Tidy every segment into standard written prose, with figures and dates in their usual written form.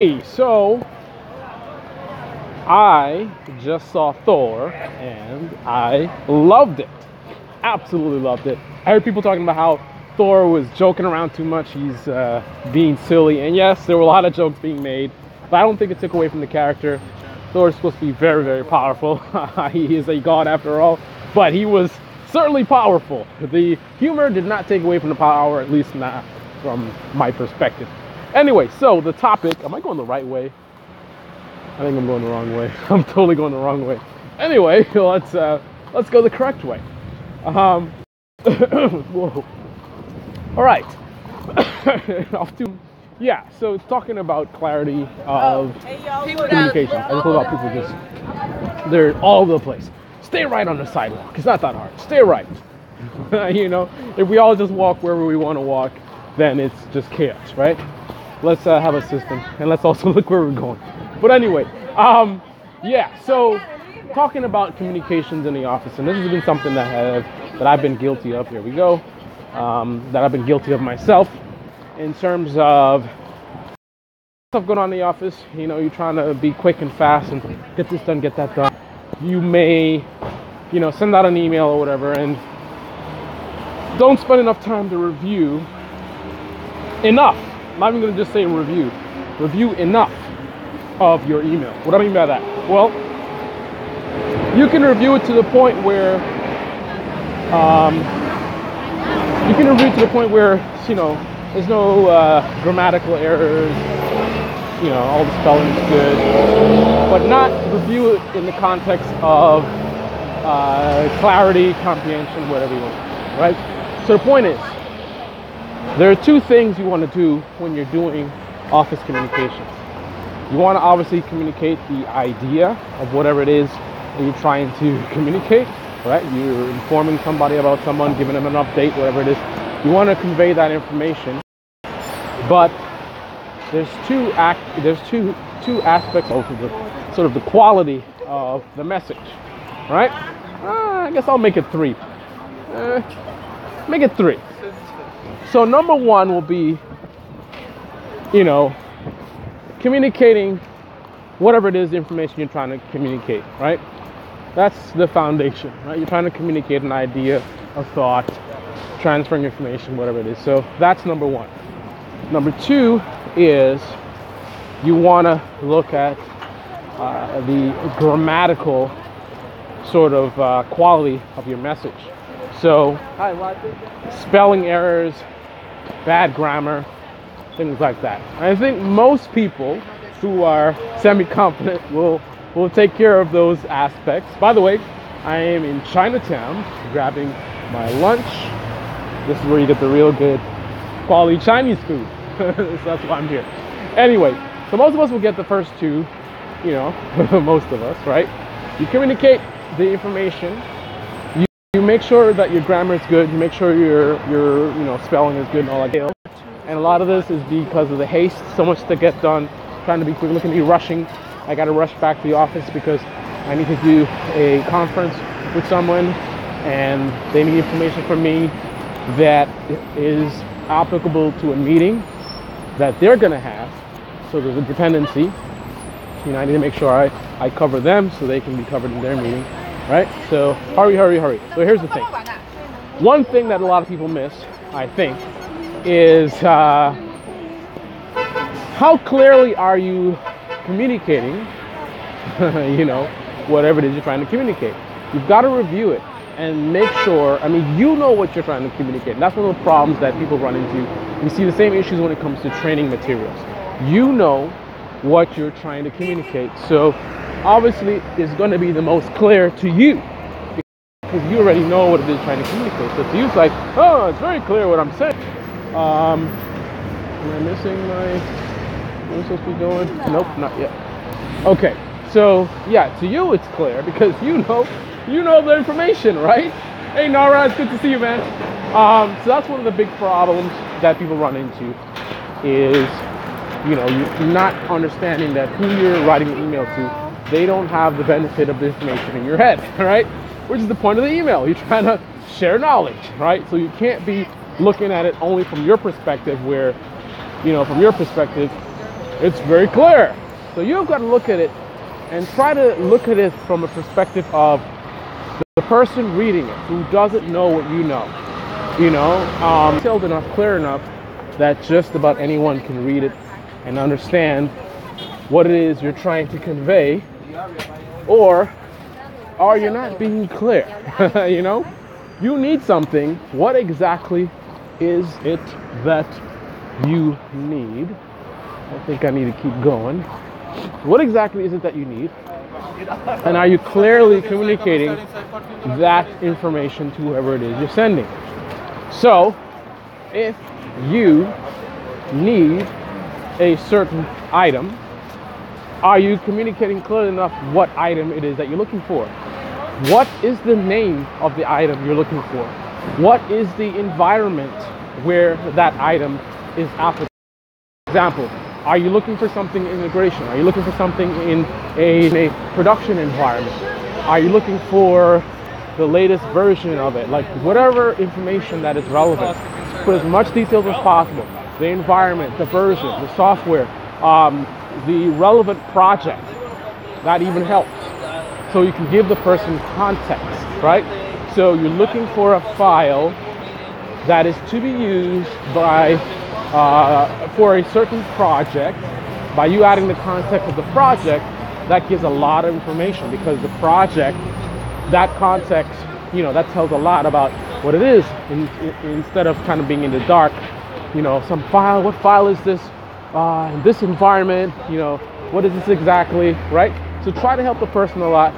Hey, so I just saw Thor and I loved it. Absolutely loved it. I heard people talking about how Thor was joking around too much. He's being silly. And yes, there were a lot of jokes being made, but I don't think it took away from the character. Thor is supposed to be very, very powerful. He is a god after all, but he was certainly powerful. The humor did not take away from the power, at least not from my perspective. Anyway, so the topic, am I going the right way? I think I'm going the wrong way. I'm totally going the wrong way. Anyway, let's go the correct way. Whoa. All right. Off to, yeah. So it's talking about clarity of communication. I just love how people they're all over the place. Stay right on the sidewalk. It's not that hard. Stay right. If we all just walk wherever we want to walk, then it's just chaos, right? Let's have a system, and let's also look where we're going. But anyway, yeah. So talking about communications in the office, and this has been something that I've been guilty of. Here we go. That I've been guilty of myself, in terms of stuff going on in the office. You're trying to be quick and fast and get this done, get that done. You may, send out an email or whatever, and don't spend enough time to review enough. I'm not even going to just say review enough of your email. What do I mean by that? Well, you can review it to the point where there's no grammatical errors, all the spelling is good, but not review it in the context of clarity, comprehension, whatever you want, right? So the point is, there are two things you want to do when you're doing office communications. You want to obviously communicate the idea of whatever it is that you're trying to communicate, right? You're informing somebody about someone, giving them an update, whatever it is. You want to convey that information, but there's two aspects of the sort of the quality of the message, right? I guess I'll make it three. Make it three. So number one will be, communicating whatever it is, the information you're trying to communicate, right? That's the foundation, right? You're trying to communicate an idea, a thought, transferring information, whatever it is. So that's number one. Number two is you want to look at the grammatical sort of quality of your message. So spelling errors, bad grammar, things like that. I think most people who are semi-confident will take care of those aspects. By the way, I am in Chinatown grabbing my lunch. This is where you get the real good quality Chinese food. So that's why I'm here. Anyway, so most of us will get the first two, most of us, right? You communicate the information. You make sure that your grammar is good. You make sure your spelling is good and all that. And a lot of this is because of the haste, so much to get done, trying to be quick, looking at me rushing. I got to rush back to the office because I need to do a conference with someone, and they need information from me that is applicable to a meeting that they're going to have. So there's a dependency. I need to make sure I cover them so they can be covered in their meeting. Right? So hurry. So here's the thing. One thing that a lot of people miss, I think, is how clearly are you communicating, whatever it is you're trying to communicate. You've got to review it and make sure, you know what you're trying to communicate. And that's one of the problems that people run into. You see the same issues when it comes to training materials. You know what you're trying to communicate. So obviously it's going to be the most clear to you because you already know what it is trying to communicate. So to you it's like, oh, it's very clear what I'm saying. Am I missing where I'm supposed to be going? Nope, not yet. Okay, so yeah, to you it's clear because you know the information, right? Hey Nara, it's good to see you, man. So that's one of the big problems that people run into is you're not understanding that who you're writing the email to, they don't have the benefit of the information in your head, right? Which is the point of the email. You're trying to share knowledge, right? So you can't be looking at it only from your perspective where, from your perspective, It's very clear. So you've got to look at it and try to look at it from a perspective of the person reading it who doesn't know what you know. Detailed enough, clear enough that just about anyone can read it and understand what it is you're trying to convey, or you're not being clear. You need something. What exactly is it that you need? I think I need to keep going. What exactly is it that you need? And are you clearly communicating that information to whoever it is you're sending? So, if you need a certain item, are you communicating clearly enough what item it is that you're looking for? What is the name of the item you're looking for? What is the environment where that item is applicable? For example, are you looking for something in integration? Are you looking for something in a production environment? Are you looking for the latest version of it? Like whatever information that is relevant, put as much details as possible. The environment, the version, the software, the relevant project. That even helps. So you can give the person context, right? So you're looking for a file that is to be used by for a certain project. By you adding the context of the project, that gives a lot of information, because the project, that context, that tells a lot about what it is, instead of kind of being in the dark. Some file, what file is this? In this environment, what is this exactly, right? So try to help the person a lot,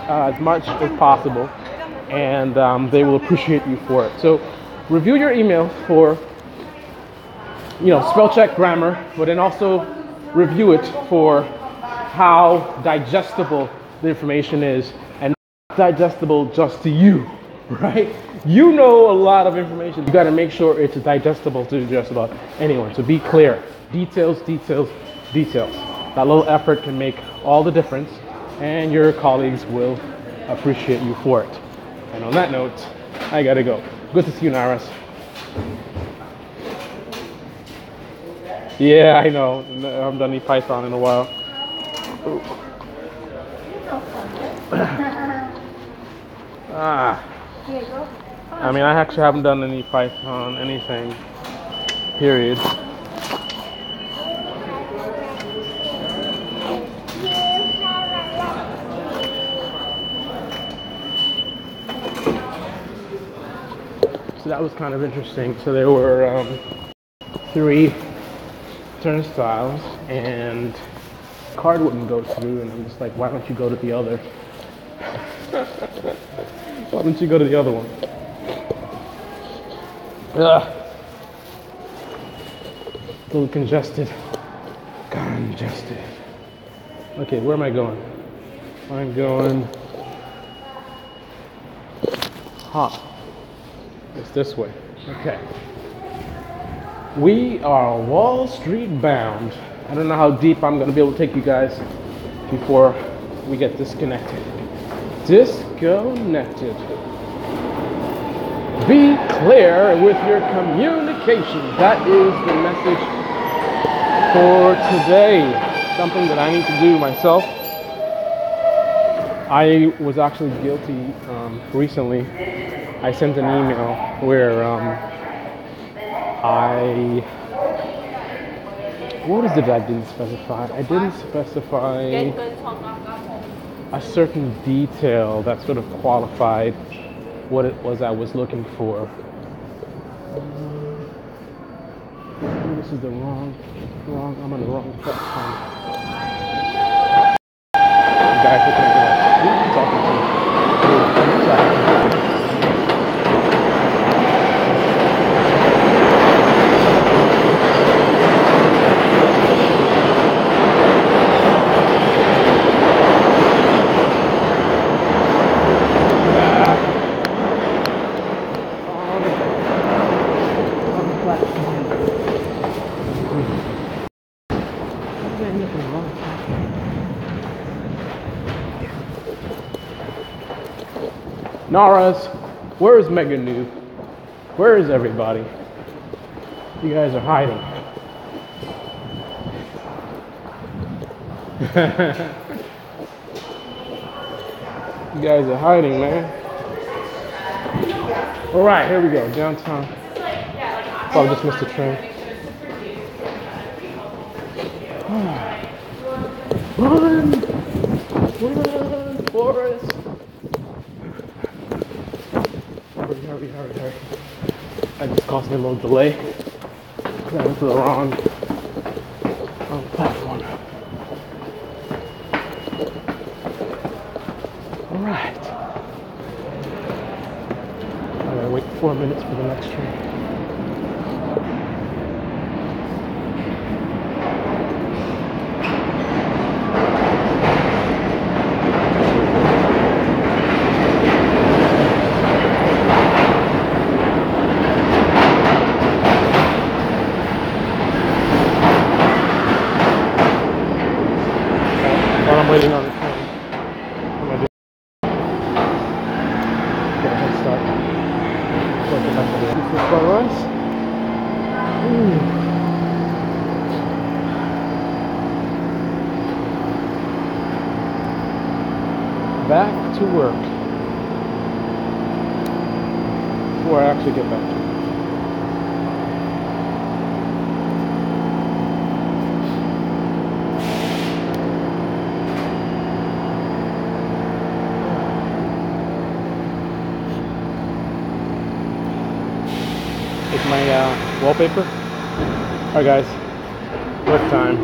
as much as possible, and they will appreciate you for it. So review your emails for, spell check, grammar, but then also review it for how digestible the information is, and not digestible just to you, right? You know a lot of information. You got to make sure it's digestible to just about anyone. So be clear. Details, details, details. That little effort can make all the difference, and your colleagues will appreciate you for it. And on that note, I gotta go. Good to see you, Naras. Yeah, I know. I haven't done any Python in a while. I actually haven't done any Python, anything, period. So that was kind of interesting. So there were 3 turnstiles, and card wouldn't go through, and I'm just like, why don't you go to the other? Why don't you go to the other one? Ugh. A little congested. Congested. Okay, where am I going? I'm going... It's this way. Okay. We are Wall Street bound. I don't know how deep I'm going to be able to take you guys before we get disconnected. Disconnected. Be clear with your communication. That is the message for today. Something that I need to do myself. I was actually guilty recently. I sent an email where what is it that I didn't specify? I didn't specify a certain detail that sort of qualified what it was I was looking for. This is the wrong, I'm on the wrong platform. Guys, who are you talking to? Naras, where is Mega Noob? Where is everybody? You guys are hiding. You guys are hiding, man. All right, here we go, downtown. Oh, I just missed the train. Run! Run, Forrest! Hurry. That just caused me a little delay. I went to the wrong platform. Alright. I gotta wait 4 minutes for the next train. While I'm waiting on the train, I'm gonna get a head start. Welcome back to the sunrise. Back to work. Before I actually get back to it. It's my wallpaper. Alright guys, work time.